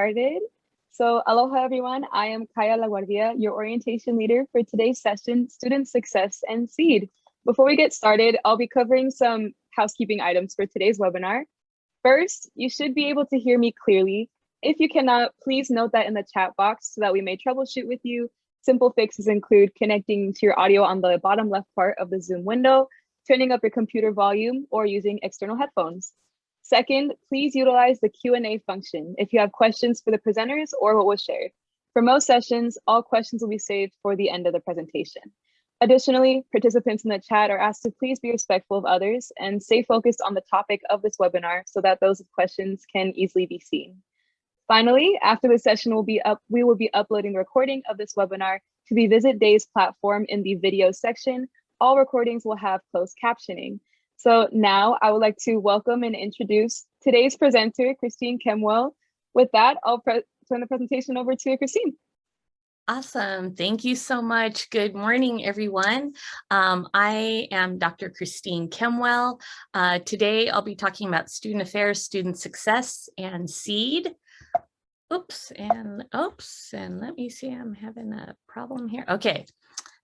Started. So aloha everyone, I am Kaya LaGuardia, your orientation leader for today's session, Student Success and SEED. Before we get started, I'll be covering some housekeeping items for today's webinar. First, you should be able to hear me clearly. If you cannot, please note that in the chat box so that we may troubleshoot with you. Simple fixes include connecting to your audio on the bottom left part of the Zoom window, turning up your computer volume, or using external headphones. Second, please utilize the Q&A function if you have questions for the presenters or what was shared. For most sessions, all questions will be saved for the end of the presentation. Additionally, participants in the chat are asked to please be respectful of others and stay focused on the topic of this webinar so that those questions can easily be seen. Finally, after the session we will be uploading the recording of this webinar to the Visit Days platform in the video section. All recordings will have closed captioning. So now I would like to welcome and introduce today's presenter, Christine Kimwell. With that, I'll turn the presentation over to Christine. Awesome. Thank you so much. Good morning, everyone. I am Dr. Christine Kimwell. Today, I'll be talking about student affairs, student success, and SEED. Oops, and let me see, I'm having a problem here. Okay.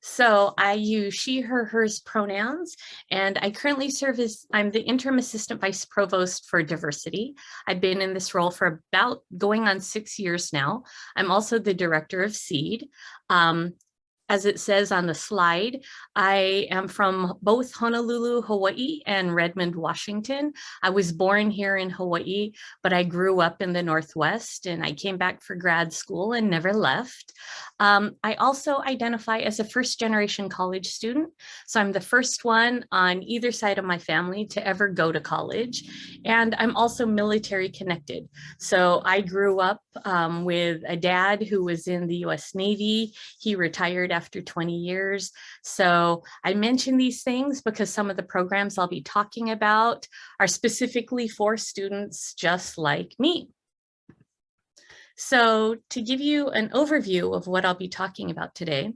So I use she, her, hers pronouns, and I currently serve as, I'm the interim assistant vice provost for diversity. I've been in this role for about going on 6 years now. I'm also the director of SEED. As it says on the slide, I am from both Honolulu, Hawaii, and Redmond, Washington. I was born here in Hawaii, but I grew up in the Northwest, and I came back for grad school and never left. I also identify as a first-generation college student, so I'm the first one on either side of my family to ever go to college, and I'm also military connected. So I grew up with a dad who was in the U.S. Navy. He retired after 20 years. So I mention these things because some of the programs I'll be talking about are specifically for students just like me. So to give you an overview of what I'll be talking about today,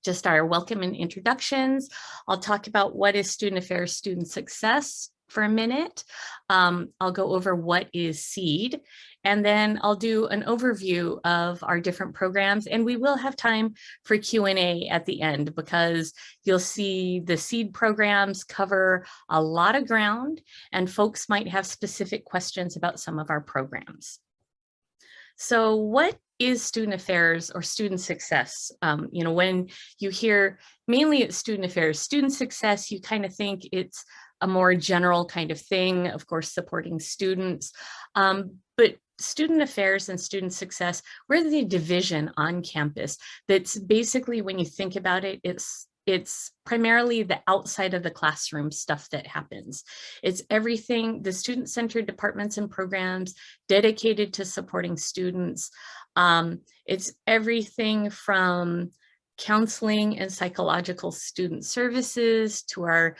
just our welcome and introductions. I'll talk about what is student affairs, student success for a minute. I'll go over what is SEED, and then I'll do an overview of our different programs, and we will have time for Q&A at the end because you'll see the SEED programs cover a lot of ground and folks might have specific questions about some of our programs. So what is student affairs or student success? When you hear mainly it's student affairs, student success, you kind of think it's a more general kind of thing, of course, supporting students. But student affairs and student success, we're the division on campus that's basically, when you think about it, it's primarily the outside of the classroom stuff that happens. It's everything, the student-centered departments and programs dedicated to supporting students. It's everything from counseling and psychological student services to our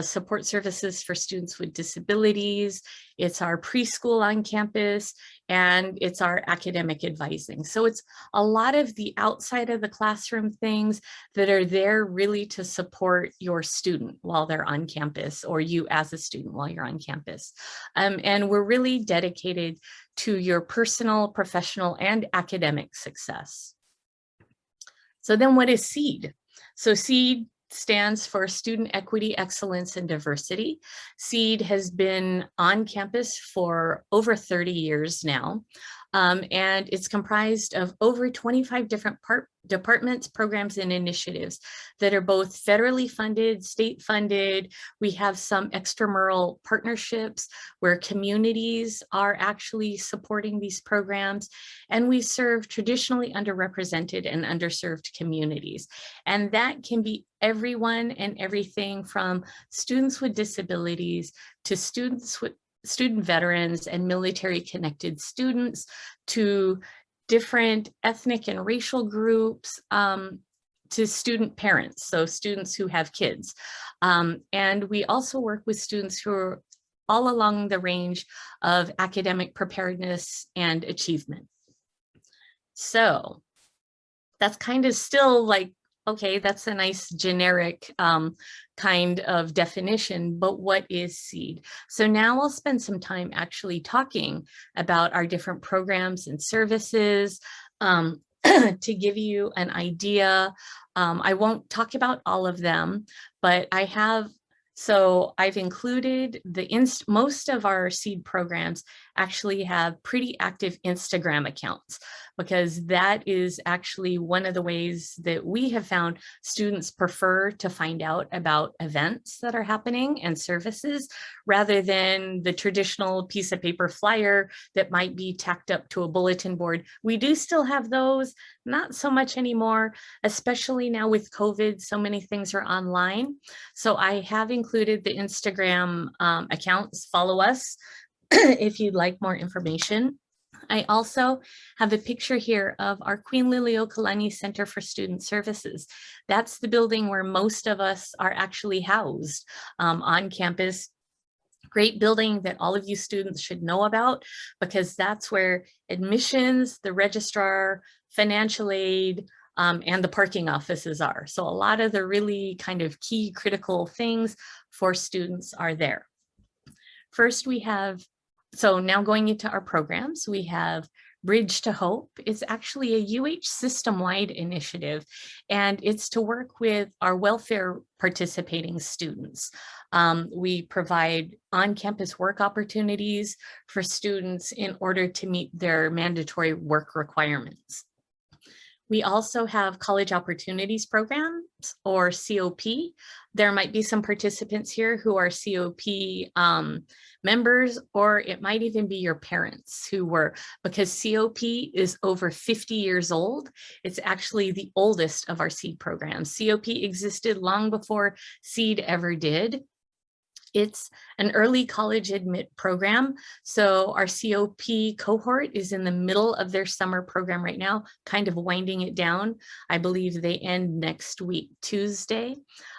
support services for students with disabilities. It's our preschool on campus, and it's our academic advising. So it's a lot of the outside of the classroom things that are there really to support your student while they're on campus, or you as a student while you're on campus. And we're really dedicated to your personal, professional, and academic success. So then what is SEED? So SEED stands for Student Equity, Excellence, and Diversity. SEED has been on campus for over 30 years now, and it's comprised of over 25 different departments, programs, and initiatives that are both federally funded, state funded. We have some extramural partnerships where communities are actually supporting these programs, and we serve traditionally underrepresented and underserved communities. And that can be everyone and everything from students with disabilities to student veterans and military connected students to different ethnic and racial groups, to student parents, so students who have kids. And we also work with students who are all along the range of academic preparedness and achievement. So that's kind of still like okay, that's a nice generic kind of definition, but what is SEED? So now I'll spend some time actually talking about our different programs and services to give you an idea. I won't talk about all of them, but I've included most of our SEED programs actually have pretty active Instagram accounts, because that is actually one of the ways that we have found students prefer to find out about events that are happening and services, rather than the traditional piece of paper flyer that might be tacked up to a bulletin board. We do still have those, not so much anymore, especially now with COVID, so many things are online. So I have included the Instagram accounts. Follow us if you'd like more information. I also have a picture here of our Queen Liliuokalani Center for Student Services. That's the building where most of us are actually housed on campus. Great building that all of you students should know about, because that's where admissions, the registrar, financial aid, and the parking offices are. So a lot of the really kind of key critical things for students are there. First, so now going into our programs, we have Bridge to Hope. It's actually a UH system-wide initiative, and it's to work with our welfare participating students. We provide on-campus work opportunities for students in order to meet their mandatory work requirements. We also have college opportunities programs, or COP. There might be some participants here who are COP members, or it might even be your parents who were, because COP is over 50 years old. It's actually the oldest of our SEED programs. COP existed long before SEED ever did. It's an early college admit program. So our COP cohort is in the middle of their summer program right now, kind of winding it down. I believe they end next week, Tuesday.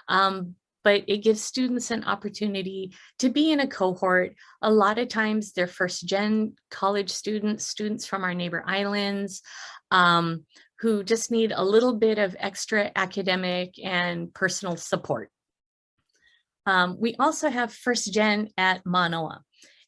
But it gives students an opportunity to be in a cohort. A lot of times they're first gen college students from our neighbor islands, who just need a little bit of extra academic and personal support. We also have first gen at Manoa.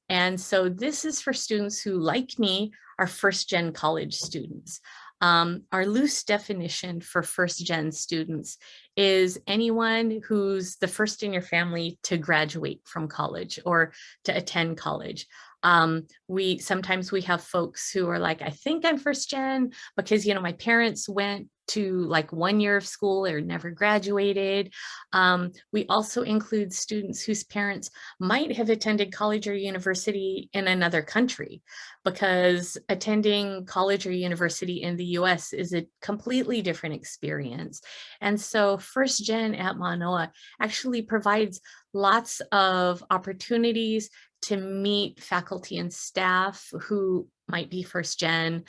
And so this is for students who, like me, are first gen college students. Our loose definition for first gen students is anyone who's the first in your family to graduate from college or to attend college. Sometimes we have folks who are like, I think I'm first gen because, you know, my parents went to like 1 year of school or never graduated. We also include students whose parents might have attended college or university in another country, because attending college or university in the US is a completely different experience. And so first gen at Manoa actually provides lots of opportunities to meet faculty and staff who might be first gen,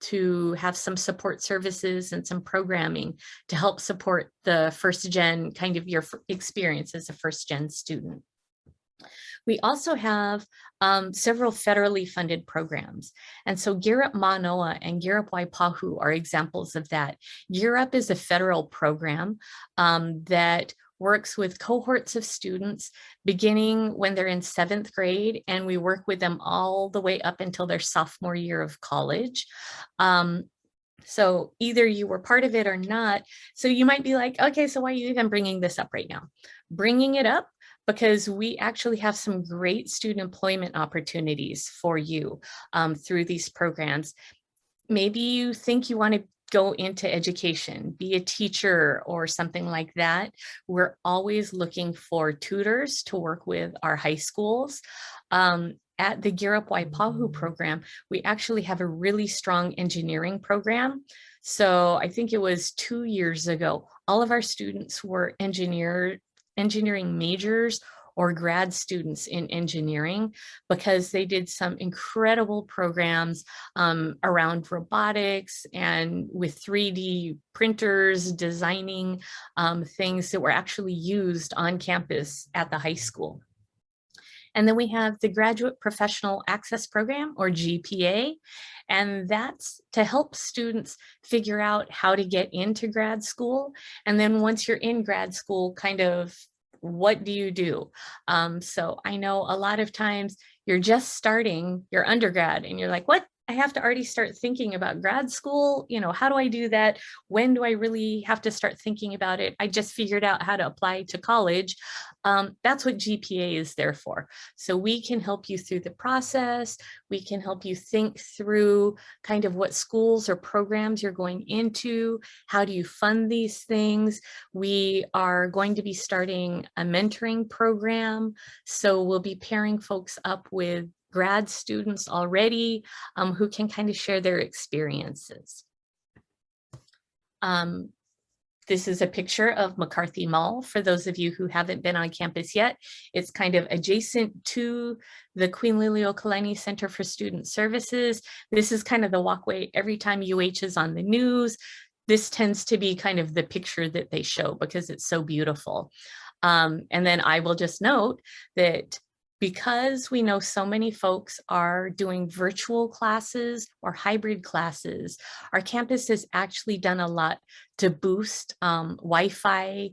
to have some support services and some programming to help support the first gen, kind of your experience as a first gen student. We also have several federally funded programs. And so Gear Up Manoa and Gear Up Waipahu are examples of that. Gear Up is a federal program that works with cohorts of students beginning when they're in 7th grade, and we work with them all the way up until their sophomore year of college. So either you were part of it or not. So you might be like, okay, so why are you even bringing this up right now? Bringing it up because we actually have some great student employment opportunities for you through these programs. Maybe you think you want to go into education, be a teacher or something like that. We're always looking for tutors to work with our high schools. At the Gear Up Waipahu program, we actually have a really strong engineering program. So I think it was 2 years ago, all of our students were engineering majors or grad students in engineering, because they did some incredible programs around robotics and with 3D printers, designing things that were actually used on campus at the high school. And then we have the Graduate Professional Access Program, or GPA, and that's to help students figure out how to get into grad school. And then once you're in grad school, kind of what do you do? So I know a lot of times you're just starting your undergrad and you're like, what? I have to already start thinking about grad school. You know, how do I do that? When do I really have to start thinking about it? I just figured out how to apply to college. That's what GPA is there for. So we can help you through the process. We can help you think through kind of what schools or programs you're going into. How do you fund these things? We are going to be starting a mentoring program. So we'll be pairing folks up with grad students already who can kind of share their experiences. This is a picture of McCarthy Mall. For those of you who haven't been on campus yet, it's kind of adjacent to the Queen Liliuokalani Center for Student Services. This is kind of the walkway every time UH is on the news. This tends to be kind of the picture that they show because it's so beautiful. And then I will just note that because we know so many folks are doing virtual classes or hybrid classes, our campus has actually done a lot to boost Wi-Fi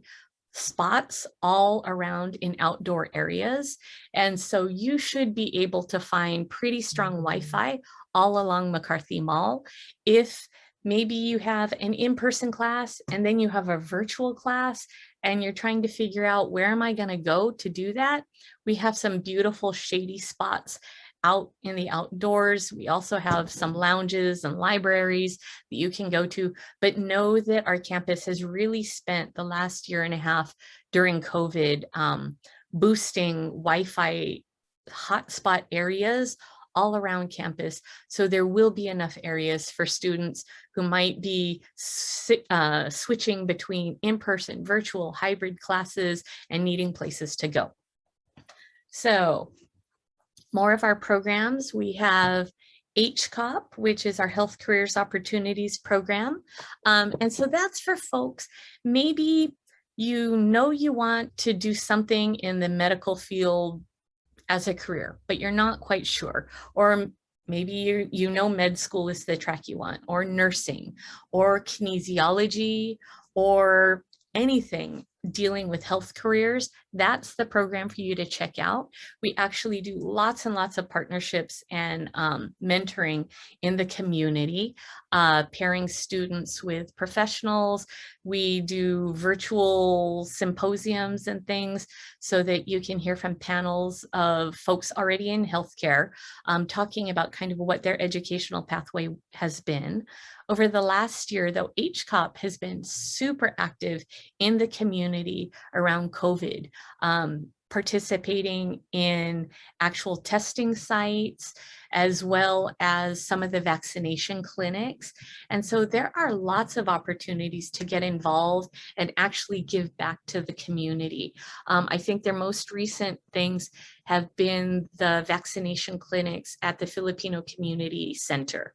spots all around in outdoor areas. And so you should be able to find pretty strong Wi-Fi all along McCarthy Mall. If maybe you have an in-person class and then you have a virtual class and you're trying to figure out where am I going to go to do that, we have some beautiful shady spots out in the outdoors. We also have some lounges and libraries that you can go to, but know that our campus has really spent the last year and a half during COVID boosting Wi-Fi hotspot areas all around campus. So there will be enough areas for students who might be switching between in-person, virtual, hybrid classes and needing places to go. So more of our programs, we have Hcop, which is our Health Careers Opportunities program. And so that's for folks, maybe you know you want to do something in the medical field as a career, but you're not quite sure. Or maybe you know med school is the track you want, or nursing, or kinesiology, or anything dealing with health careers. That's the program for you to check out. We actually do lots and lots of partnerships and mentoring in the community, pairing students with professionals. We do virtual symposiums and things so that you can hear from panels of folks already in healthcare, talking about kind of what their educational pathway has been. Over the last year, though, Hcop has been super active in the community around COVID, participating in actual testing sites, as well as some of the vaccination clinics. And so there are lots of opportunities to get involved and actually give back to the community. I think their most recent things have been the vaccination clinics at the Filipino Community Center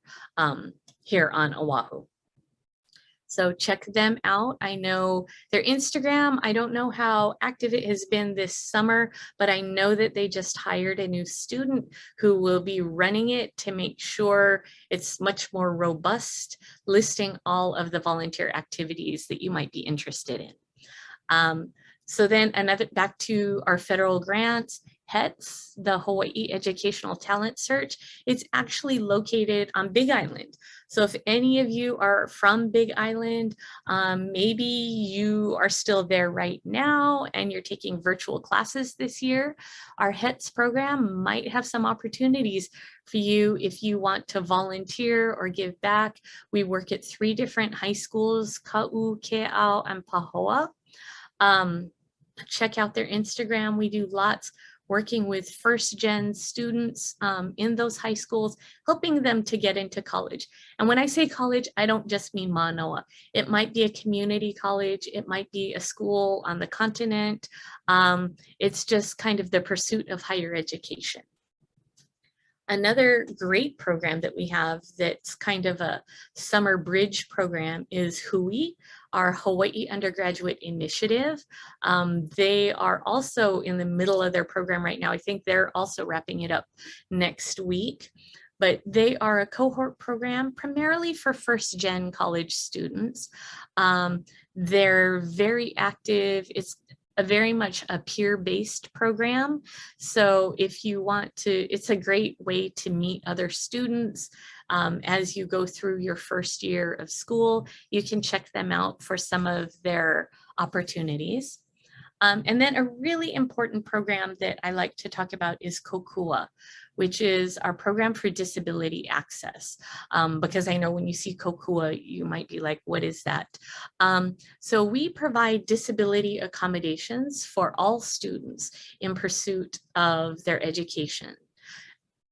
here on Oahu. So check them out. I know their Instagram, I don't know how active it has been this summer, but I know that they just hired a new student who will be running it to make sure it's much more robust, listing all of the volunteer activities that you might be interested in. So then back to our federal grants, HETS, the Hawaii Educational Talent Search, it's actually located on Big Island. So if any of you are from Big Island, maybe you are still there right now and you're taking virtual classes this year, our HETS program might have some opportunities for you if you want to volunteer or give back. We work at 3 different high schools, Ka'u, Ke'au, and Pahoa. Check out their Instagram. We do lots working with first-gen students in those high schools, helping them to get into college. And when I say college, I don't just mean Manoa. It might be a community college. It might be a school on the continent. It's just kind of the pursuit of higher education. Another great program that we have that's kind of a summer bridge program is HUI, our Hawaii Undergraduate Initiative. They are also in the middle of their program right now. I think they're also wrapping it up next week. But they are a cohort program primarily for first-gen college students. They're very active. It's very much a peer-based program. So if you want to, it's a great way to meet other students as you go through your first year of school. You can check them out for some of their opportunities. And then a really important program that I like to talk about is KOKUA, which is our program for disability access. Because I know when you see KOKUA, you might be like, what is that? So we provide disability accommodations for all students in pursuit of their education.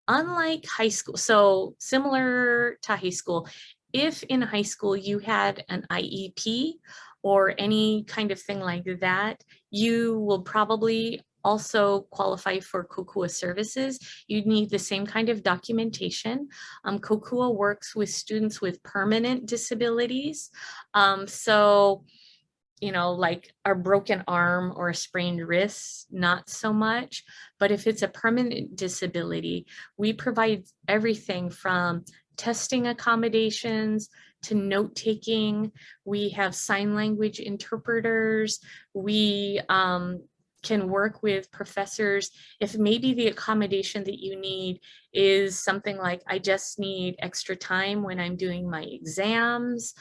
Unlike high school, so similar to high school, if in high school you had an IEP or any kind of thing like that, you will probably also qualify for KOKUA services. You'd need the same kind of documentation. KOKUA works with students with permanent disabilities. So, you know, like a broken arm or a sprained wrist, not so much. But if it's a permanent disability, we provide everything from testing accommodations to note taking. We have sign language interpreters. We can work with professors if maybe the accommodation that you need is something like, I just need extra time when I'm doing my exams.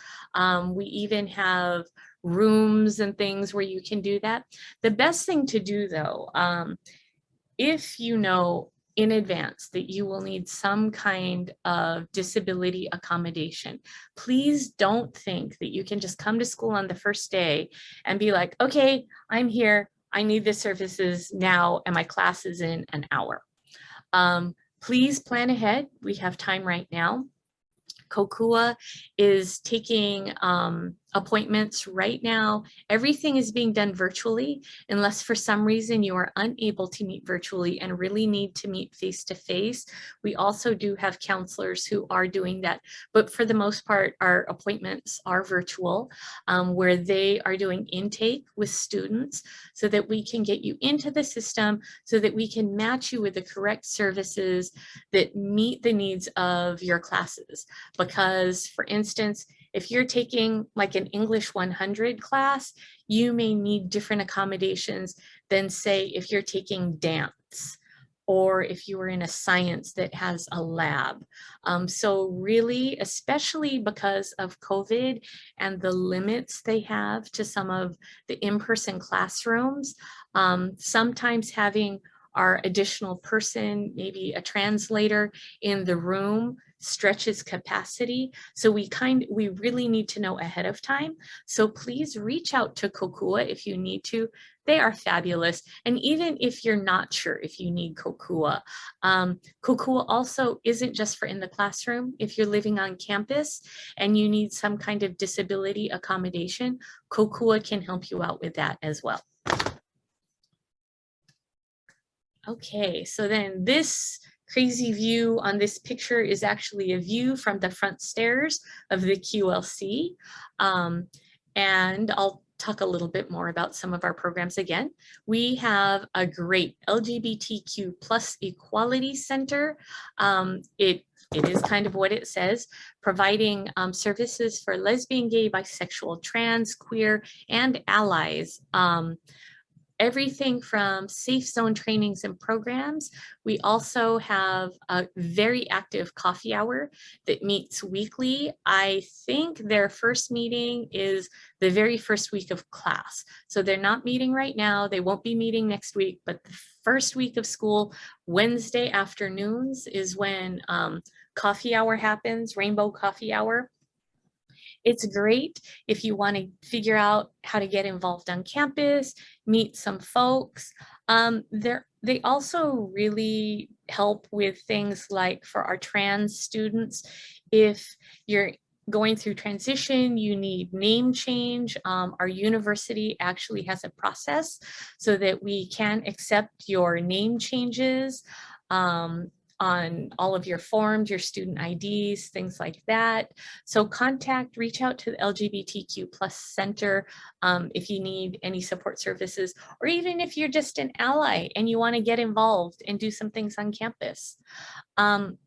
We even have rooms and things where you can do that. The best thing to do though, if you know in advance that you will need some kind of disability accommodation, please don't think that you can just come to school on the first day and be like, okay, I'm here, I need the services now, and my class is in an hour. Please plan ahead. We have time right now. KOKUA is taking appointments right now. Everything is being done virtually, unless for some reason you are unable to meet virtually and really need to meet face-to-face. We also do have counselors who are doing that, but for the most part, our appointments are virtual, where they are doing intake with students so that we can get you into the system, so that we can match you with the correct services that meet the needs of your classes. Because, for instance, if you're taking like an English 100 class, you may need different accommodations than, say, if you're taking dance or if you were in a science that has a lab. So really, especially because of COVID and the limits they have to some of the in-person classrooms, sometimes having our additional person, maybe a translator in the room, stretches capacity. So we really need to know ahead of time. So please reach out to KOKUA if you need to. They are fabulous. And even if you're not sure if you need KOKUA, KOKUA also isn't just for in the classroom. If you're living on campus and you need some kind of disability accommodation, KOKUA can help you out with that as well. Okay, so then this crazy view on this picture is actually a view from the front stairs of the QLC. And I'll talk a little bit more about some of our programs again. We have a great LGBTQ+ Equality Center. It is kind of what it says, providing services for lesbian, gay, bisexual, trans, queer, and allies. Everything from safe zone trainings and programs. We also have a very active coffee hour that meets weekly. I think their first meeting is the very first week of class. So they're not meeting right now. They won't be meeting next week, but the first week of school, Wednesday afternoons is when coffee hour happens, Rainbow Coffee Hour. It's great if you want to figure out how to get involved on campus, meet some folks. They also really help with things like for our trans students, if you're going through transition, you need name change. Our university actually has a process so that we can accept your name changes. on all of your forms, your student IDs, things like that. So reach out to the LGBTQ plus center if you need any support services, or even if you're just an ally and you want to get involved and do some things on campus. The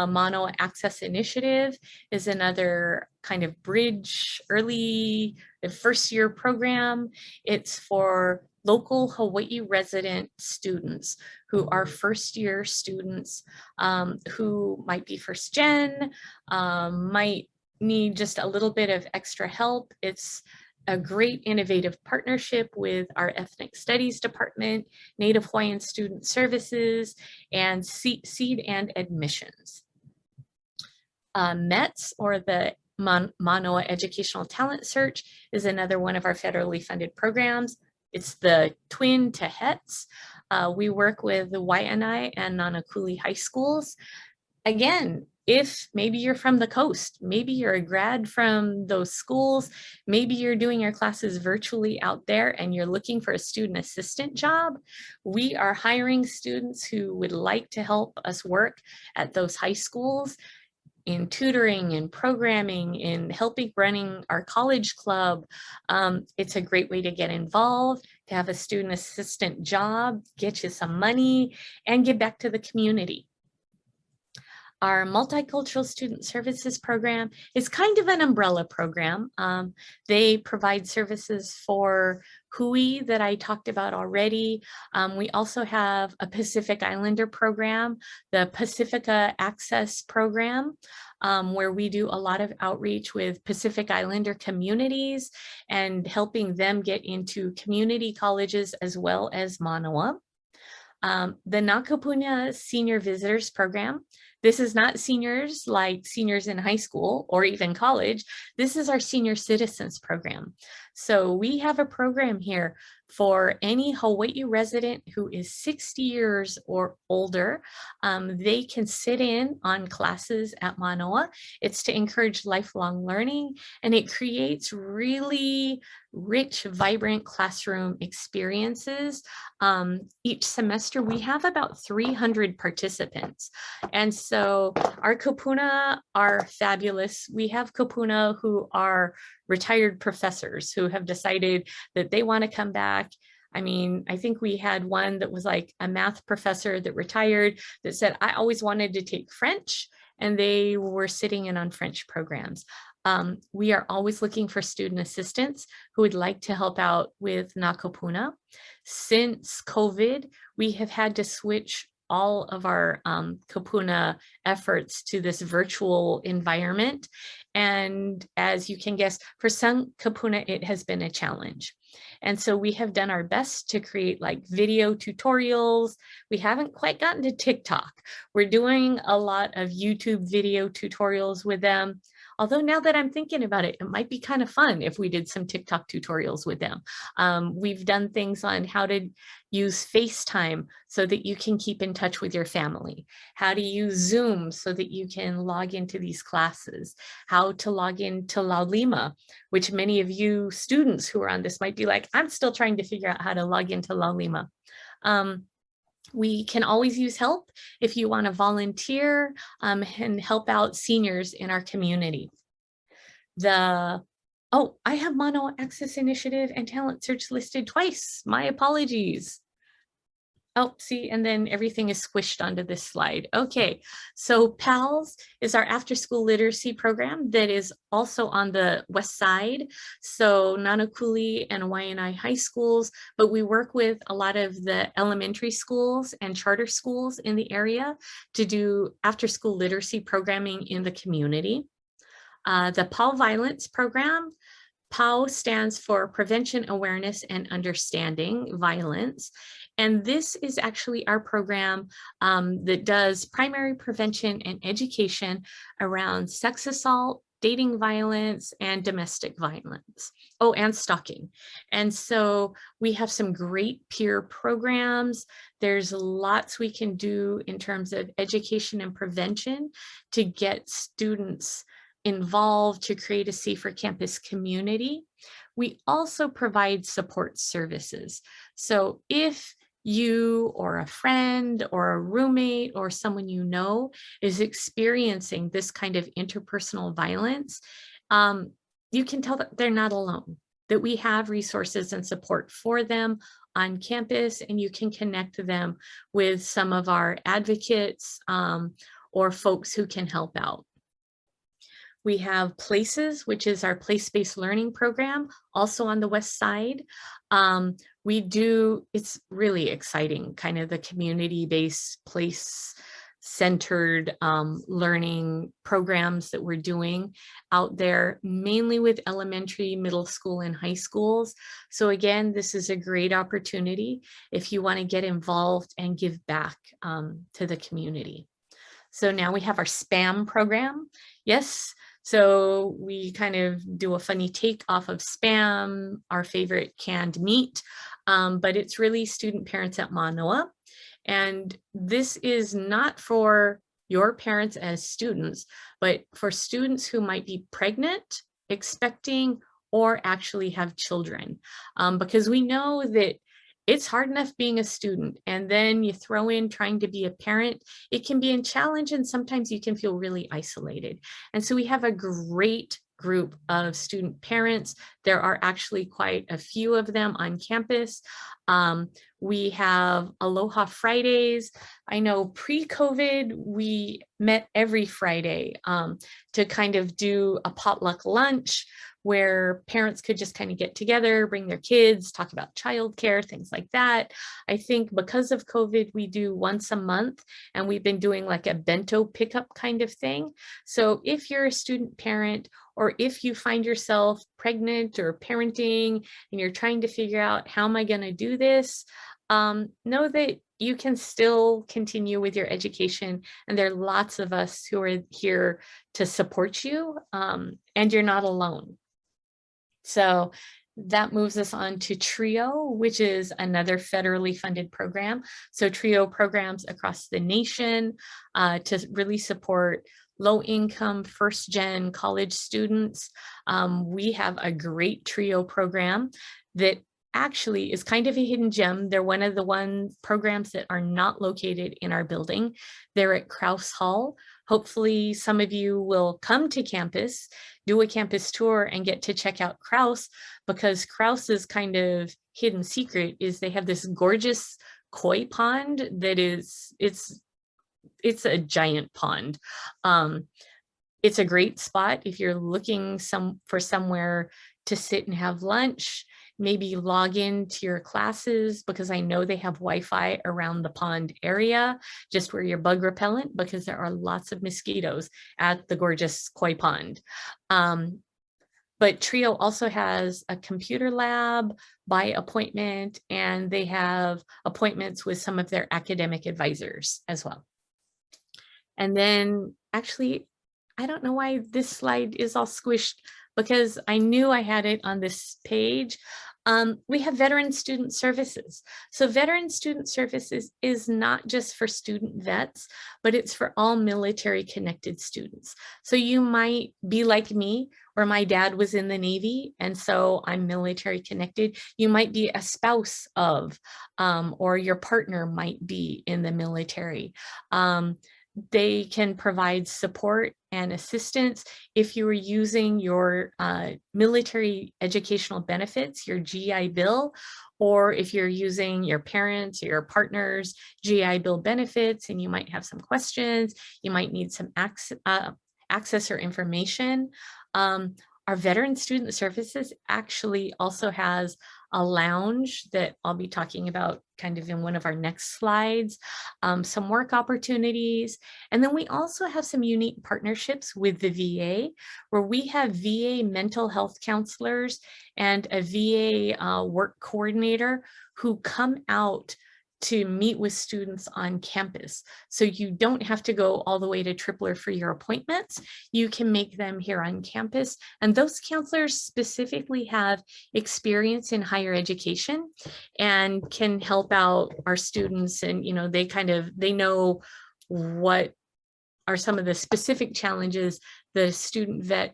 Manoa Access Initiative is another kind of bridge early first year program. It's for local Hawaii resident students who are first year students who might be first gen, might need just a little bit of extra help. It's a great innovative partnership with our Ethnic Studies Department, Native Hawaiian Student Services, and Seed and Admissions. METS, or the Manoa Educational Talent Search, is another one of our federally funded programs. It's the twin to HETS. We work with the Waianae and Nanakuli high schools. Again, if maybe you're from the coast, maybe you're a grad from those schools, maybe you're doing your classes virtually out there and you're looking for a student assistant job, we are hiring students who would like to help us work at those high schools in tutoring and programming, in helping running our college club. It's a great way to get involved, to have a student assistant job, get you some money, and give back to the community. Our Multicultural Student Services program is kind of an umbrella program. They provide services for Hui that I talked about already. We also have a Pacific Islander program, the Pacifica Access Program, where we do a lot of outreach with Pacific Islander communities and helping them get into community colleges as well as Manoa. The Nakapuna Senior Visitors Program. This is not seniors like seniors in high school or even college. This is our Senior Citizens Program. So we have a program here for any Hawaii resident who is 60 years or older. They can sit in on classes at Manoa. It's to encourage lifelong learning, and it creates really rich, vibrant classroom experiences. Each semester, we have about 300 participants. And so our Kapuna are fabulous. We have Kapuna who are retired professors who have decided that they want to come back. I mean, I think we had one that was like a math professor that retired that said, I always wanted to take French, and they were sitting in on French programs. We are always looking for student assistants who would like to help out with Nakapuna. Since COVID, we have had to switch all of our Kapuna efforts to this virtual environment. And as you can guess, for some Kapuna, it has been a challenge. And so we have done our best to create like video tutorials. We haven't quite gotten to TikTok. We're doing a lot of YouTube video tutorials with them. Although now that I'm thinking about it, it might be kind of fun if we did some TikTok tutorials with them. We've done things on how to use FaceTime so that you can keep in touch with your family, how to use Zoom so that you can log into these classes, how to log into Laulima, which many of you students who are on this might be like, I'm still trying to figure out how to log into Laulima. We can always use help if you want to volunteer and help out seniors in our community. I have Manoa Access Initiative and Talent Search listed twice. My apologies. Oh, see, and then everything is squished onto this slide. Okay, so PALS is our after-school literacy program that is also on the west side. So Nanakuli and Waianae high schools, but we work with a lot of the elementary schools and charter schools in the area to do after-school literacy programming in the community. The PAL Violence program, PAO stands for Prevention, Awareness, and Understanding Violence. And this is actually our program that does primary prevention and education around sex assault, dating violence, and domestic violence. Oh, and stalking. And so we have some great peer programs. There's lots we can do in terms of education and prevention to get students involved to create a safer campus community. We also provide support services. So if you or a friend or a roommate or someone you know is experiencing this kind of interpersonal violence, you can tell that they're not alone, that we have resources and support for them on campus, and you can connect them with some of our advocates or folks who can help out. We have Places, which is our place-based learning program, also on the west side. It's really exciting, kind of the community-based, place-centered learning programs that we're doing out there, mainly with elementary, middle school, and high schools. So again, this is a great opportunity if you want to get involved and give back to the community. So now we have our SPAM program. Yes. So we kind of do a funny take off of Spam, our favorite canned meat, but it's really student parents at Manoa. And this is not for your parents as students, but for students who might be pregnant, expecting, or actually have children. Because we know that it's hard enough being a student, and then you throw in trying to be a parent. It can be a challenge, and sometimes you can feel really isolated. And so we have a great group of student parents. There are actually quite a few of them on campus. We have Aloha Fridays. I know pre-COVID, we met every Friday to kind of do a potluck lunch where parents could just kind of get together, bring their kids, talk about childcare, things like that. I think because of COVID, we do once a month, and we've been doing like a bento pickup kind of thing. So if you're a student parent, or if you find yourself pregnant or parenting and you're trying to figure out, how am I going to do this? Know that you can still continue with your education, and there are lots of us who are here to support you, and you're not alone. So that moves us on to TRIO, which is another federally funded program. So TRIO programs across the nation to really support low-income, first-gen college students. We have a great TRIO program that actually is kind of a hidden gem. They're one of the programs that are not located in our building. They're at Krause Hall. Hopefully some of you will come to campus, do a campus tour, and get to check out Krause, because Krause's kind of hidden secret is they have this gorgeous koi pond that is, it's a giant pond. It's a great spot if you're looking for somewhere to sit and have lunch. Maybe log into your classes, because I know they have Wi-Fi around the pond area. Just wear your bug repellent, because there are lots of mosquitoes at the gorgeous koi pond. But TRIO also has a computer lab by appointment, and they have appointments with some of their academic advisors as well. And then actually, I don't know why this slide is all squished, because I knew I had it on this page. We have Veteran Student Services. So Veteran Student Services is not just for student vets, but it's for all military connected students. So you might be like me, where my dad was in the Navy, and so I'm military connected. You might be a spouse of, or your partner might be in the military. They can provide support and assistance if you are using your military educational benefits, your GI Bill, or if you're using your parents or your partner's GI Bill benefits, and you might have some questions, you might need some access or information. Our Veteran Student Services actually also has a lounge that I'll be talking about kind of in one of our next slides, some work opportunities. And then we also have some unique partnerships with the VA, where we have VA mental health counselors and a VA work coordinator who come out to meet with students on campus. So you don't have to go all the way to Tripler for your appointments. You can make them here on campus. And those counselors specifically have experience in higher education and can help out our students. And, you know, they know what are some of the specific challenges the student vet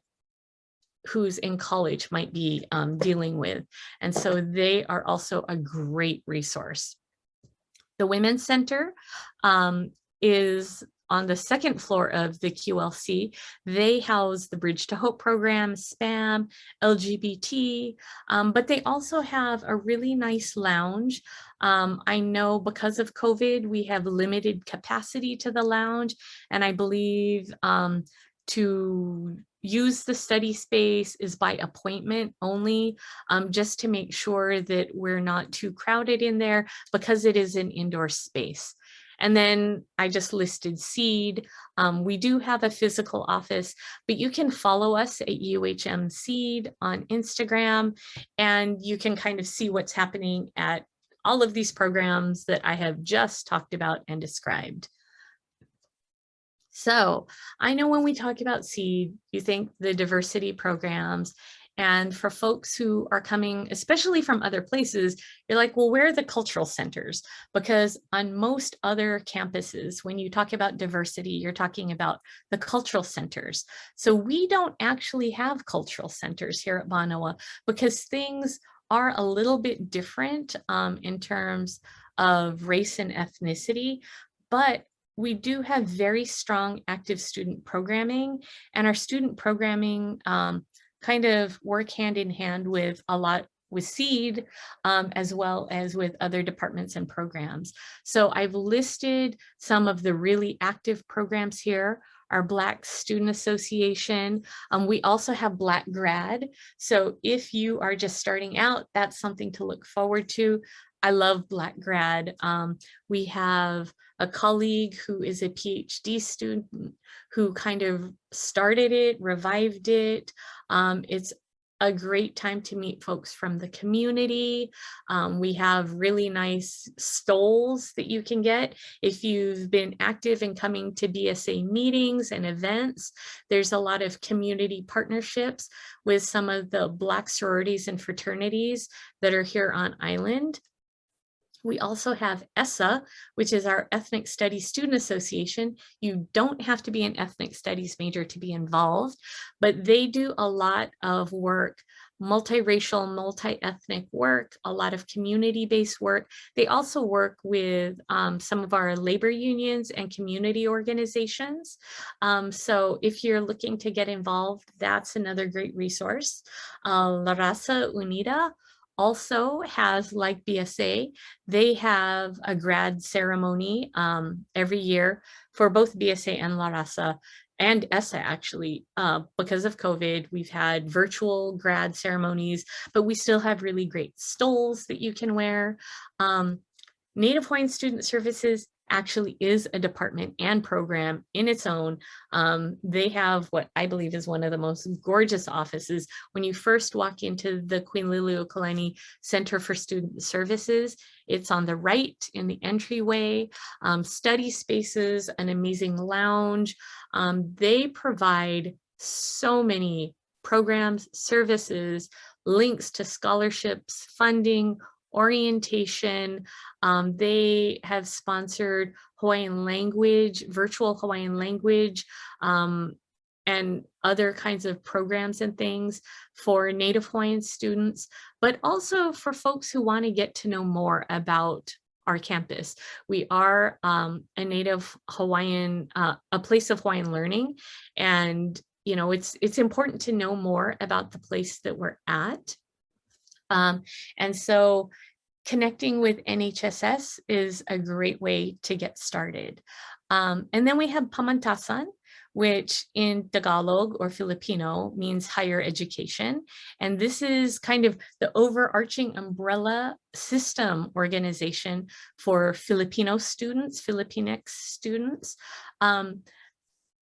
who's in college might be dealing with. And so they are also a great resource. The Women's Center is on the second floor of the QLC. They house the Bridge to Hope program, SPAM, LGBT, but they also have a really nice lounge. I know because of COVID, we have limited capacity to the lounge, and I believe to use the study space is by appointment only, just to make sure that we're not too crowded in there because it is an indoor space. And then I just listed SEED. We do have a physical office, but you can follow us at UHM SEED on Instagram, and you can kind of see what's happening at all of these programs that I have just talked about and described. So I know when we talk about SEED, you think the diversity programs, and for folks who are coming, especially from other places, you're like, well, where are the cultural centers? Because on most other campuses, when you talk about diversity, you're talking about the cultural centers. So we don't actually have cultural centers here at Manoa because things are a little bit different in terms of race and ethnicity, but we do have very strong active student programming, and our student programming kind of work hand in hand with a lot with SEED, as well as with other departments and programs. So I've listed some of the really active programs here. Our Black Student Association. We also have Black Grad. So if you are just starting out, that's something to look forward to. I love Black Grad. We have a colleague who is a PhD student who kind of started it, revived it. It's a great time to meet folks from the community. We have really nice stoles that you can get. If you've been active in coming to BSA meetings and events, there's a lot of community partnerships with some of the Black sororities and fraternities that are here on island. We also have ESSA, which is our Ethnic Studies Student Association. You don't have to be an ethnic studies major to be involved, but they do a lot of work, multiracial, multi-ethnic work, a lot of community-based work. They also work with some of our labor unions and community organizations. So if you're looking to get involved, that's another great resource. La Raza Unida also has, like BSA, they have a grad ceremony every year for both BSA and La Raza and ESSA actually. Because of COVID, we've had virtual grad ceremonies, but we still have really great stoles that you can wear. Native Hawaiian Student Services actually is a department and program in its own. They have what I believe is one of the most gorgeous offices. When you first walk into the Queen Liliuokalani Center for Student Services, it's on the right in the entryway. Study spaces, an amazing lounge. They provide so many programs, services, links to scholarships, funding, orientation. They have sponsored Hawaiian language, virtual Hawaiian language, and other kinds of programs and things for Native Hawaiian students, but also for folks who want to get to know more about our campus. We are a Native Hawaiian, a place of Hawaiian learning, and you know, it's important to know more about the place that we're at. And so connecting with NHSS is a great way to get started. And then we have pamantasan, which in Tagalog or Filipino means higher education. And this is kind of the overarching umbrella system organization for Filipino students, Filipinx students.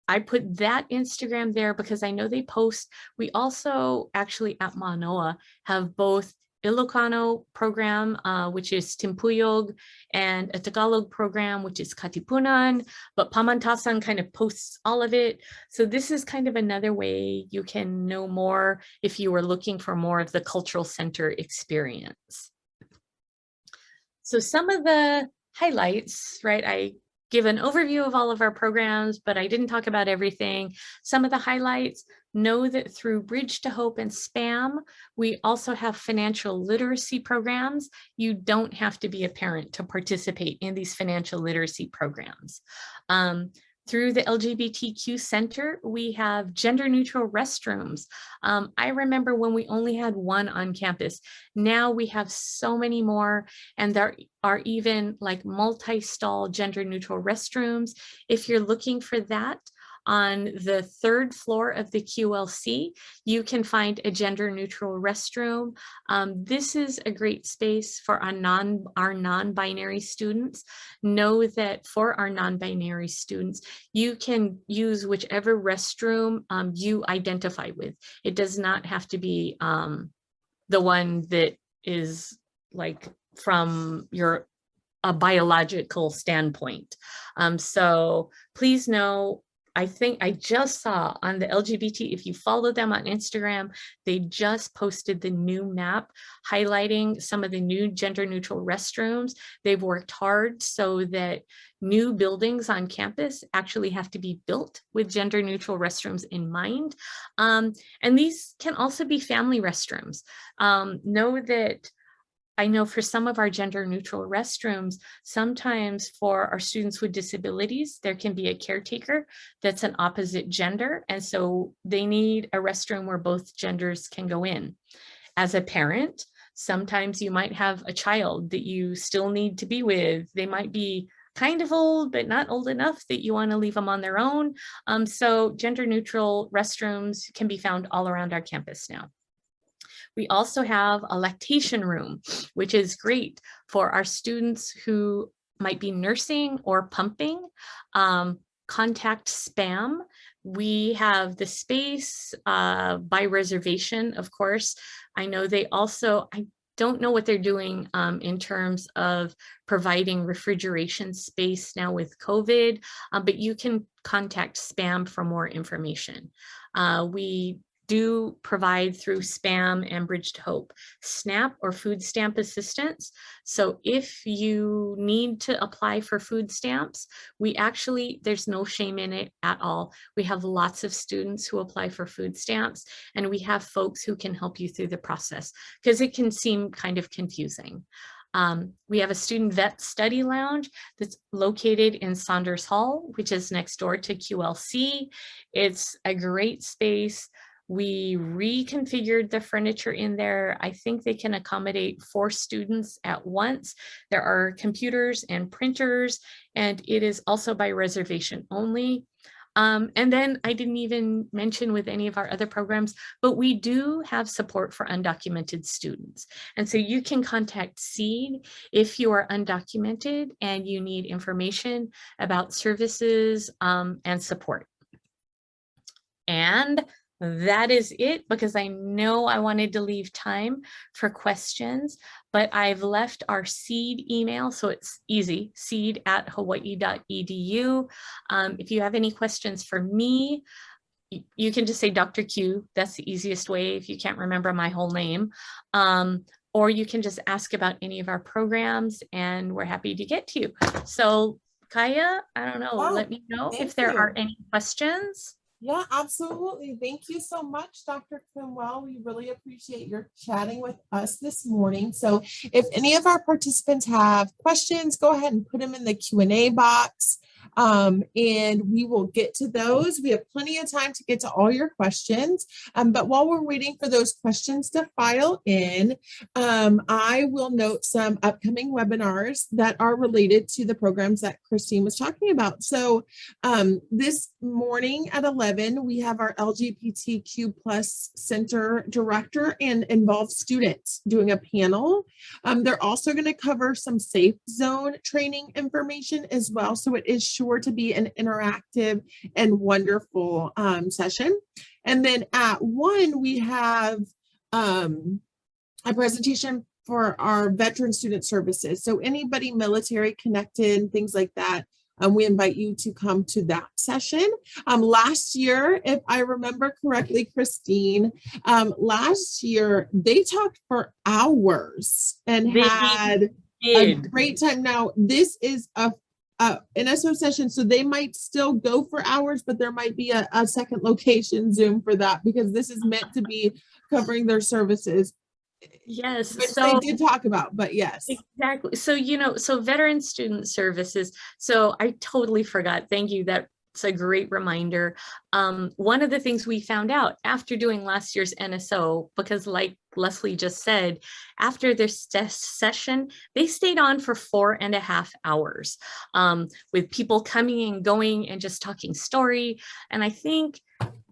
I put that Instagram there because I know they post. We also actually at Manoa have both Ilocano program, which is Timpuyog, and a Tagalog program, which is Katipunan, but Pamantasan kind of posts all of it. So this is kind of another way you can know more if you were looking for more of the cultural center experience. So some of the highlights, right? I give an overview of all of our programs, but I didn't talk about everything. Some of the highlights: know that through Bridge to Hope and SPAM, we also have financial literacy programs. You don't have to be a parent to participate in these financial literacy programs. Through the LGBTQ Center, we have gender neutral restrooms. I remember when we only had one on campus. Now we have so many more, and there are even like multi-stall gender neutral restrooms. If you're looking for that, on the 3rd floor of the QLC, you can find a gender neutral restroom. This is a great space for our non-binary students. Know that for our non-binary students, you can use whichever restroom you identify with. It does not have to be the one that is like from a biological standpoint. So please know, I think I just saw on the LGBT, if you follow them on Instagram, they just posted the new map highlighting some of the new gender neutral restrooms. They've worked hard so that new buildings on campus actually have to be built with gender neutral restrooms in mind. And these can also be family restrooms. Know that I know for some of our gender neutral restrooms, sometimes for our students with disabilities, there can be a caretaker that's an opposite gender. And so they need a restroom where both genders can go in. As a parent, sometimes you might have a child that you still need to be with. They might be kind of old, but not old enough that you want to leave them on their own. So gender neutral restrooms can be found all around our campus now. We also have a lactation room, which is great for our students who might be nursing or pumping. Contact SPAM. We have the space by reservation, of course. I know they also, I don't know what they're doing in terms of providing refrigeration space now with COVID, but you can contact SPAM for more information. We do provide through SPAM and Bridge to Hope SNAP or food stamp assistance. So if you need to apply for food stamps, we actually, there's no shame in it at all. We have lots of students who apply for food stamps, and we have folks who can help you through the process because it can seem kind of confusing. We have a student vet study lounge that's located in Saunders Hall, which is next door to QLC. It's a great space. We reconfigured the furniture in there. I think they can accommodate 4 students at once. There are computers and printers, and it is also by reservation only. And then I didn't even mention with any of our other programs, but we do have support for undocumented students. And so you can contact SEED if you are undocumented and you need information about services and support. And that is it, because I know I wanted to leave time for questions, but I've left our SEED email, so it's easy, seed@hawaii.edu. If you have any questions for me, you can just say Dr. Q. That's the easiest way if you can't remember my whole name. Or you can just ask about any of our programs, and we're happy to get to you. So Kaya, I don't know, let me know if there are any questions. Yeah, absolutely. Thank you so much, Dr. Kimwell. We really appreciate your chatting with us this morning. So if any of our participants have questions, go ahead and put them in the Q&A box. And we will get to those. We have plenty of time to get to all your questions. But while we're waiting for those questions to file in, I will note some upcoming webinars that are related to the programs that Christine was talking about. So this morning at 11, we have our LGBTQ plus Center Director and involved students doing a panel. They're also going to cover some safe zone training information as well. So it is sure to be an interactive and wonderful session. And then at 1, we have a presentation for our veteran student services. So anybody military connected, things like that, we invite you to come to that session. Last year, if I remember correctly, Christine, last year they talked for hours and had a great time. Now, this is a NSO session, so they might still go for hours, but there might be a second location Zoom for that, because this is meant to be covering their services. Yes, Which so they did talk about, but yes. exactly. So, so veteran student services. So I totally forgot. Thank you. That's a great reminder. One of the things we found out after doing last year's NSO, because like Leslie just said, after their session, they stayed on for 4.5 hours with people coming and going and just talking story. And I think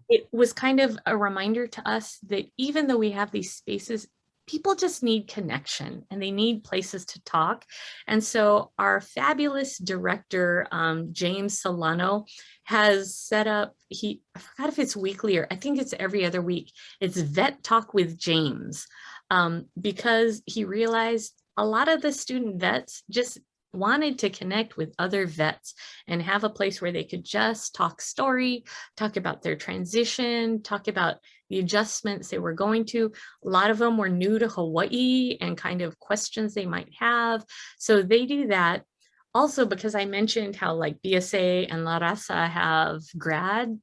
it was kind of a reminder to us that even though we have these spaces, people just need connection and they need places to talk. And so our fabulous director, James Solano, has set up, I forgot if it's weekly or I think it's every other week, it's Vet Talk with James, because he realized a lot of the student vets just wanted to connect with other vets and have a place where they could just talk story, talk about their transition, talk about the adjustments they were going to. A lot of them were new to Hawaii and kind of questions they might have. So they do that. Also, because I mentioned how like BSA and La Raza have Grad,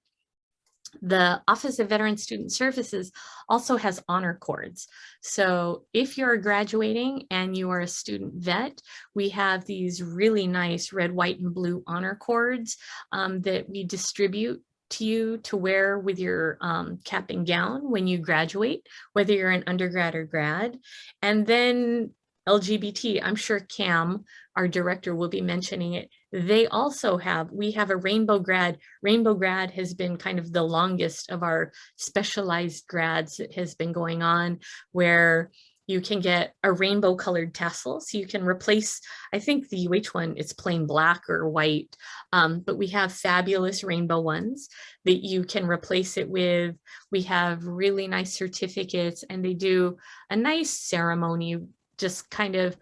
the Office of Veteran Student Services also has honor cords. So if you're graduating and you are a student vet, we have these really nice red, white, and blue honor cords that we distribute to you to wear with your cap and gown when you graduate, whether you're an undergrad or grad. And then LGBT, I'm sure Cam, our director, will be mentioning it. They also we have a Rainbow Grad. Rainbow Grad has been kind of the longest of our specialized grads that has been going on, where you can get a rainbow colored tassel. So you can replace, I think the UH one, it's plain black or white, but we have fabulous rainbow ones that you can replace it with. We have really nice certificates and they do a nice ceremony, just kind of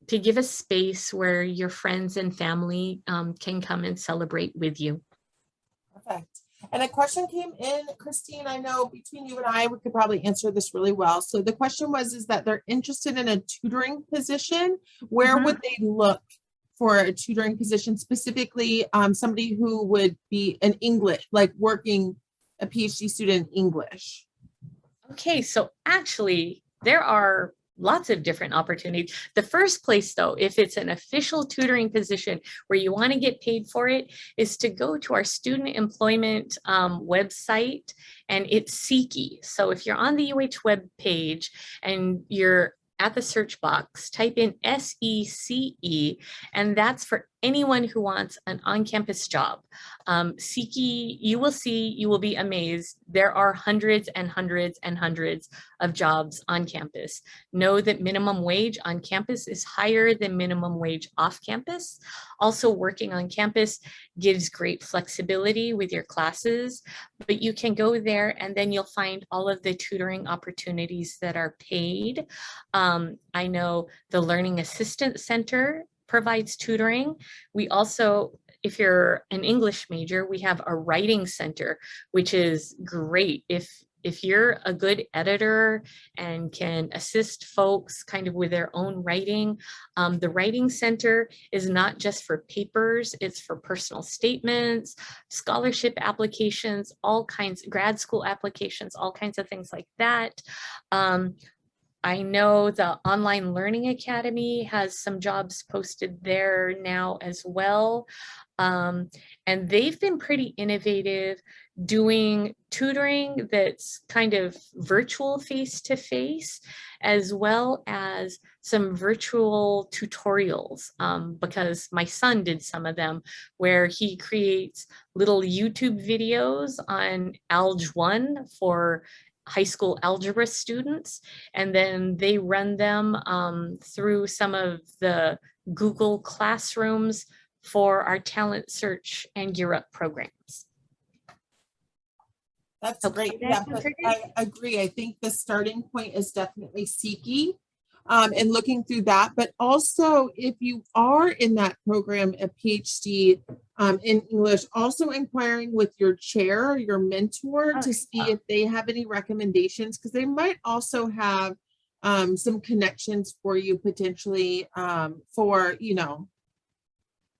to give a space where your friends and family can come and celebrate with you. Perfect. And a question came in, Christine, I know between you and I, we could probably answer this really well. So the question is that they're interested in a tutoring position. Where would they look for a tutoring position, specifically somebody who would be an English, like working a PhD student in English? Okay, so actually there are lots of different opportunities. The first place though, if it's an official tutoring position where you want to get paid for it, is to go to our student employment website, and it's SEEKI. So if you're on the UH web page and you're at the search box, type in SECE, and that's for anyone who wants an on-campus job. SEEKI, you will be amazed. There are hundreds and hundreds and hundreds of jobs on campus. Know that minimum wage on campus is higher than minimum wage off campus. Also, working on campus gives great flexibility with your classes, but you can go there and then you'll find all of the tutoring opportunities that are paid. I know the Learning Assistance Center provides tutoring. We also, if you're an English major, we have a writing center, which is great. If you're a good editor and can assist folks kind of with their own writing, the writing center is not just for papers, it's for personal statements, scholarship applications, all kinds, grad school applications, all kinds of things like that. I know the Online Learning Academy has some jobs posted there now as well. And they've been pretty innovative doing tutoring that's kind of virtual face-to-face, as well as some virtual tutorials, because my son did some of them where he creates little YouTube videos on Alg 1 for high school algebra students, and then they run them through some of the Google Classrooms for our talent search and Gear Up programs. That's great. Yeah, but I agree. I think the starting point is definitely SEEKI and looking through that. But also, if you are in that program, a PhD in English, also inquiring with your chair or your mentor to see if they have any recommendations, because they might also have some connections for you potentially for, you know,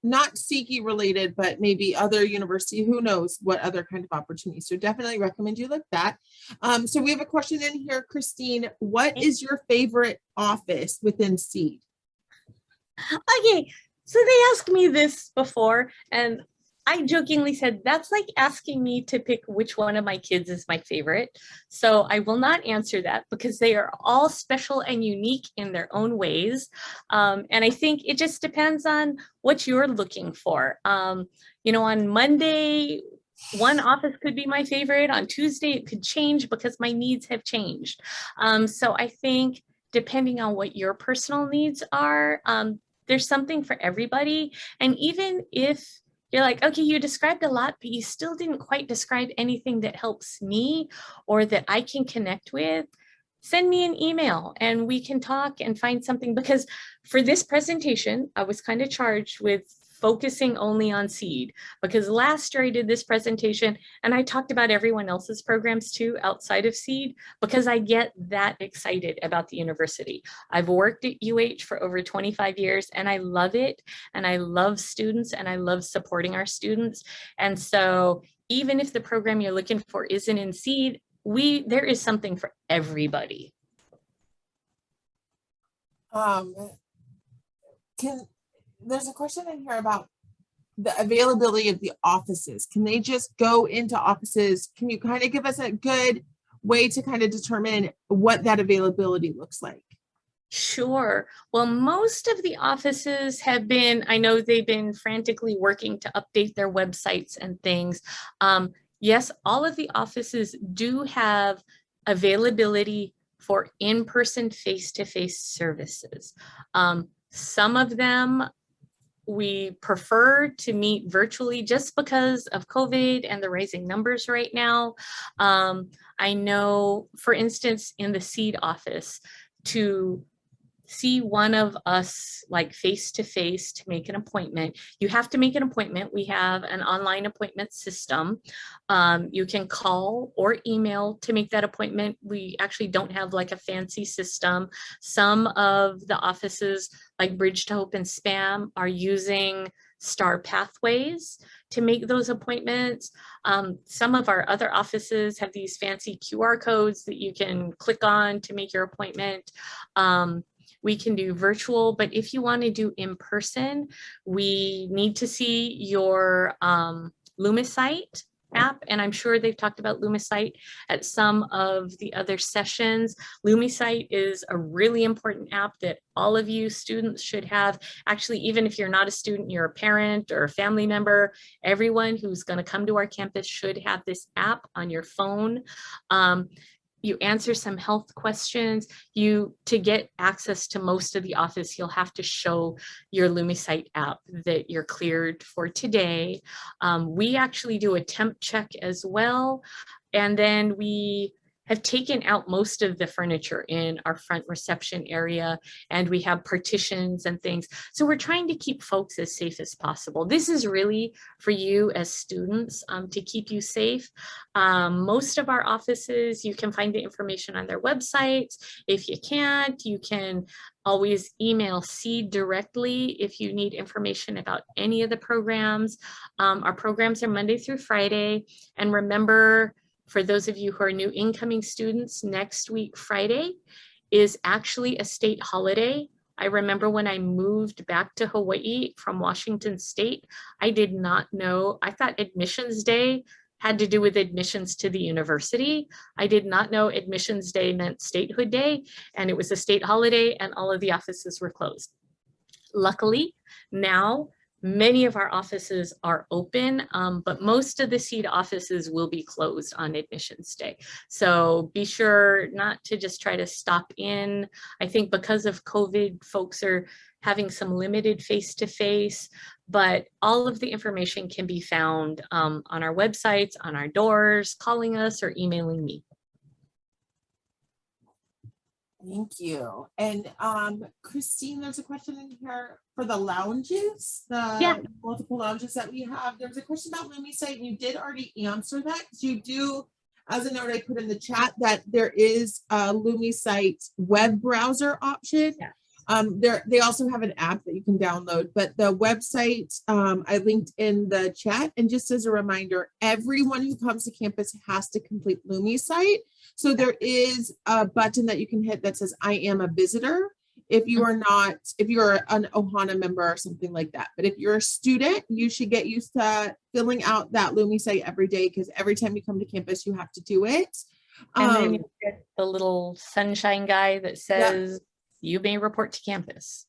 not CEGI related, but maybe other university, who knows what other kind of opportunities. So definitely recommend you look that. So we have a question in here, Christine. What is your favorite office within SEED? Okay, so they asked me this before, and I jokingly said, that's like asking me to pick which one of my kids is my favorite. So I will not answer that because they are all special and unique in their own ways. And I think it just depends on what you're looking for. You know, on Monday, one office could be my favorite. On Tuesday, it could change because my needs have changed. So I think depending on what your personal needs are, there's something for everybody. And even if you're like, okay, you described a lot, but you still didn't quite describe anything that helps me or that I can connect with, send me an email and we can talk and find something. Because for this presentation, I was kind of charged with focusing only on SEED, because last year I did this presentation and I talked about everyone else's programs too outside of SEED, because I get that excited about the university. I've worked at UH for over 25 years and I love it, and I love students and I love supporting our students. And so even if the program you're looking for isn't in SEED, there is something for everybody. There's a question in here about the availability of the offices. Can they just go into offices? Can you kind of give us a good way to kind of determine what that availability looks like? Sure. Well, most of the offices have been, I know they've been frantically working to update their websites and things. Yes, all of the offices do have availability for in-person, face-to-face services. Some of them we prefer to meet virtually just because of COVID and the rising numbers right now. I know, for instance, in the SEED office, to see one of us like face-to-face to make an appointment, you have to make an appointment. We have an online appointment system. You can call or email to make that appointment. We actually don't have like a fancy system. Some of the offices like Bridge to Hope and SPAM are using STAR pathways to make those appointments. Some of our other offices have these fancy QR codes that you can click on to make your appointment. We can do virtual, but if you want to do in person, we need to see your Lumicite app, and I'm sure they've talked about Lumicite at some of the other sessions. Lumicite is a really important app that all of you students should have. Actually, even if you're not a student, you're a parent or a family member, everyone who's going to come to our campus should have this app on your phone. You answer some health questions. To get access to most of the office, you'll have to show your Lumicite app that you're cleared for today. We actually do a temp check as well. And then we have taken out most of the furniture in our front reception area, and we have partitions and things. So we're trying to keep folks as safe as possible. This is really for you as students to keep you safe. Most of our offices, you can find the information on their websites. If you can't, you can always email SEED directly if you need information about any of the programs. Our programs are Monday through Friday. And remember, for those of you who are new incoming students, next week, Friday, is actually a state holiday. I remember when I moved back to Hawaii from Washington State, I did not know, I thought Admissions Day had to do with admissions to the university. I did not know Admissions Day meant Statehood Day, and it was a state holiday and all of the offices were closed. Luckily, now many of our offices are open, but most of the SEED offices will be closed on Admissions Day. So be sure not to just try to stop in. I think because of COVID, folks are having some limited face-to-face, but all of the information can be found on our websites, on our doors, calling us or emailing me. Thank you. And Christine, there's a question in here for the lounges, the multiple lounges that we have. There's a question about Lumicite, and you did already answer that, because you do, as a note I put in the chat, that there is a Lumicite web browser option. Yeah. They also have an app that you can download, but the website I linked in the chat. And just as a reminder, everyone who comes to campus has to complete Lumi site. So there is a button that you can hit that says, I am a visitor. If you are not, if you're an Ohana member or something like that. But if you're a student, you should get used to filling out that Lumi site every day, because every time you come to campus, you have to do it. And then you get the little sunshine guy that says, Yep. You may report to campus.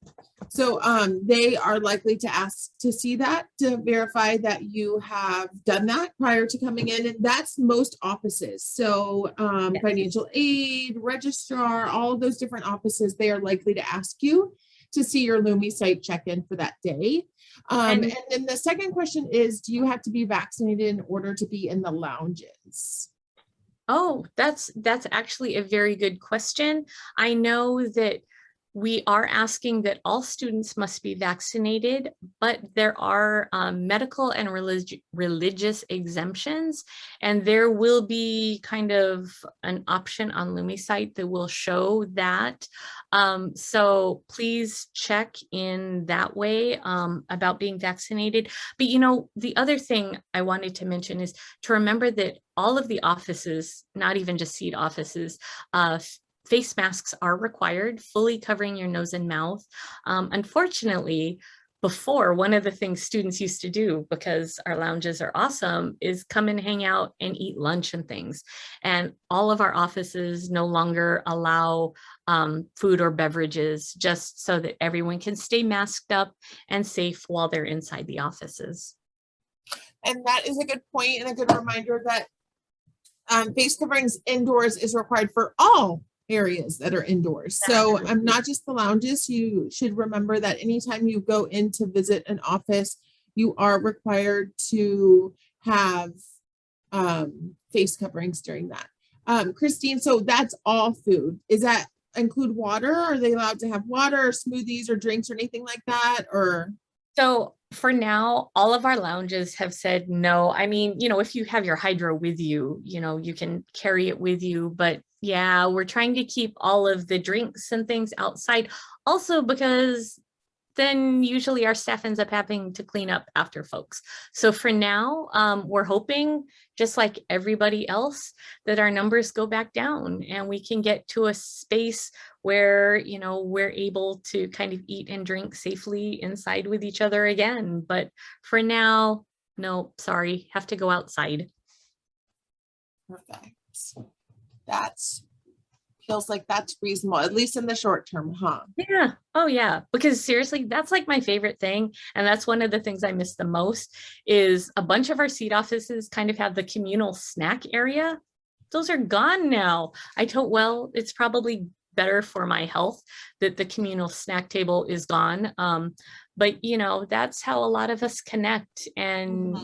So they are likely to ask to see that, to verify that you have done that prior to coming in. And that's most offices. So Yes. financial aid, registrar, all of those different offices, they are likely to ask you to see your Lumi site check-in for that day. And then the second question is, do you have to be vaccinated in order to be in the lounges? Oh, that's actually a very good question. I know that we are asking that all students must be vaccinated, but there are medical and religious exemptions, and there will be kind of an option on Lumi site that will show that. So please check in that way about being vaccinated. But you know, the other thing I wanted to mention is to remember that all of the offices, not even just seat offices, face masks are required, fully covering your nose and mouth. Unfortunately, before, one of the things students used to do, because our lounges are awesome, is come and hang out and eat lunch and things. And all of our offices no longer allow food or beverages, just so that everyone can stay masked up and safe while they're inside the offices. And that is a good point and a good reminder that face coverings indoors is required for all areas that are indoors. So not just the lounges. You should remember that anytime you go in to visit an office, you are required to have face coverings during that. Christine, so that's all food. Is that include water? Are they allowed to have water or smoothies or drinks or anything like that? Or so for now, all of our lounges have said no. I mean, you know, if you have your hydro with you, you know, you can carry it with you. But yeah, we're trying to keep all of the drinks and things outside. Also because then usually our staff ends up having to clean up after folks. So for now, we're hoping, just like everybody else, that our numbers go back down and we can get to a space where, you know, we're able to kind of eat and drink safely inside with each other again. But for now, no, sorry, have to go outside. perfect. That's feels like that's reasonable, at least in the short term, huh? Yeah. Oh yeah. Because seriously, that's like my favorite thing. And that's one of the things I miss the most is a bunch of our seat offices kind of have the communal snack area. Those are gone now. I told, well, it's probably better for my health that the communal snack table is gone. But you know, that's how a lot of us connect and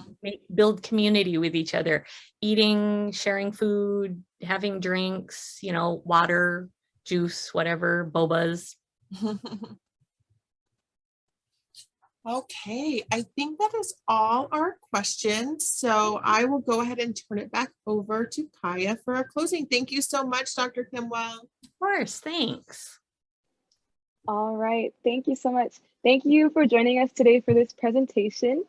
build community with each other, eating, sharing food, having drinks, you know, water, juice, whatever, bobas. Okay, I think that is all our questions. So I will go ahead and turn it back over to Kaya for a closing. Thank you so much, Dr. Kimwell. Of course, thanks. All right, thank you so much. Thank you for joining us today for this presentation.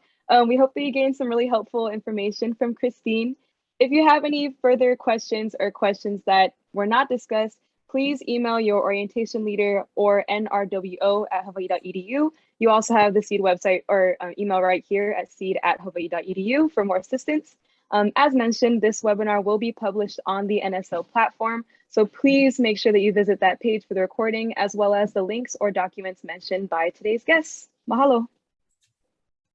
We hope that you gained some really helpful information from Christine. If you have any further questions or questions that were not discussed, please email your orientation leader or nrwo@hawaii.edu. You also have the SEED website or email right here at seed@hawaii.edu for more assistance. As mentioned, this webinar will be published on the NSO platform, so please make sure that you visit that page for the recording, as well as the links or documents mentioned by today's guests. Mahalo.